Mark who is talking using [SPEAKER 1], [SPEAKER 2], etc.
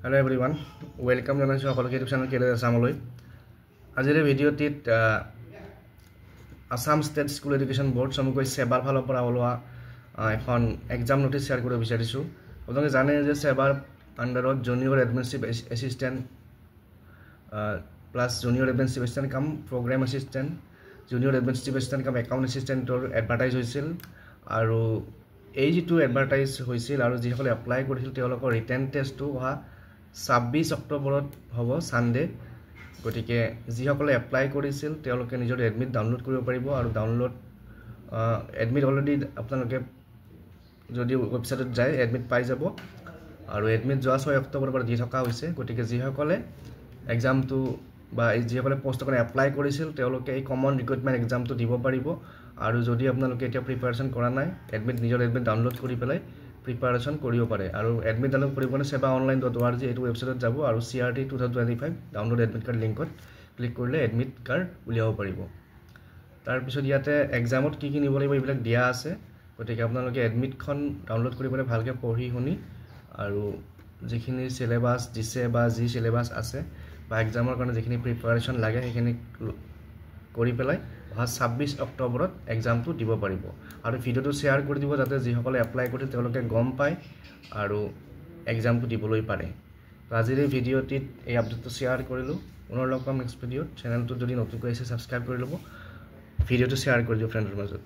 [SPEAKER 1] Hello everyone, welcome to our YouTube channel Kerala Asamoloi. Ajire video tit Assam State School Education Board samukoi sebar phalo pora olwa ekhon exam notice share koribo bicharisu. Apnaloke jane je sebar under junior administrative assistant plus junior administrative assistant kam program assistant, junior administrative assistant kam account assistant or advertise hoisil aru এই যেটো advertise হৈছিল আৰু যিসকলে apply কৰিছিল তেওঁলোকৰ written টেষ্টটো হোৱা 26 অক্টোবৰত হ'ব সানডে গতিকে যিসকলে এপ্লাই কৰিছিল তেওঁলোকে নিজৰ এডমিট ডাউনলোড কৰিব পাৰিব আৰু ডাউনলোড এডমিট অলৰেডি আপোনালোকে যদি ওয়েবসাইটত যায় এডমিট পাই যাব আৰু এডমিট যোৱা 6 অক্টোবৰৰ পৰা দি থকা হৈছে গতিকে যিসকলে এক্সামটো বা যিসকলে পোষ্টৰ কাৰণে এপ্লাই কৰিছিল তেওঁলোকে এই কমন ৰিক্ৰুটমেন্ট এক্সামটো দিব পাৰিব আৰু যদি আপোনালোকে এতিয়া প্ৰিপাৰেচন কৰা নাই নিজৰ এডমিট ডাউনলোড কৰি পেলাই প্ৰিপাৰেচন কৰিব পাৰে আৰু এডমিট ডাউনলোড কৰিবনে sebaonline.org এটো ওয়েবসাইটত যাব আৰু CRT 2025 ডাউনলোড এডমিট কাৰ্ড লিংকত ক্লিক কৰিলে এডমিট কাৰ্ড উলিয়াব পাৰিব তাৰ পিছত ইয়াতে এক্সামত কি নিব লাগিব এইবিলাক দিয়া আছে গতিকে আপোনালোকে এডমিটখন ডাউনলোড কৰিবলৈ ভালকে পঢ়ি শুনি আৰু যিখিনি সিলেবাস দিছে বা যি সিলেবাস আছে বা এক্সামৰ কাৰণে যিখিনি প্ৰিপাৰেচন লাগে সেইখিনি কৰি পেলাই 26 অক্টোবৰত এক্সামটো দিব পাৰিব আৰু ভিডিওটো শেয়াৰ কৰি দিব যাতে যিসকলে এপ্লাই কৰিছে তেওঁলোকে গম পায় আৰু এক্সামটো দিবলৈ পাৰে আজিৰ এই ভিডিওটিত এই আপডেটটো শেয়াৰ কৰিলো পুনৰ লগ পাম নেক্সট ভিডিওত চেনেলটো যদি নতুনকৈ আছে সাবস্ক্ৰাইব কৰি ল'ব ভিডিওটো শেয়াৰ কৰি দিও ফ্ৰেণ্ডৰ মাজত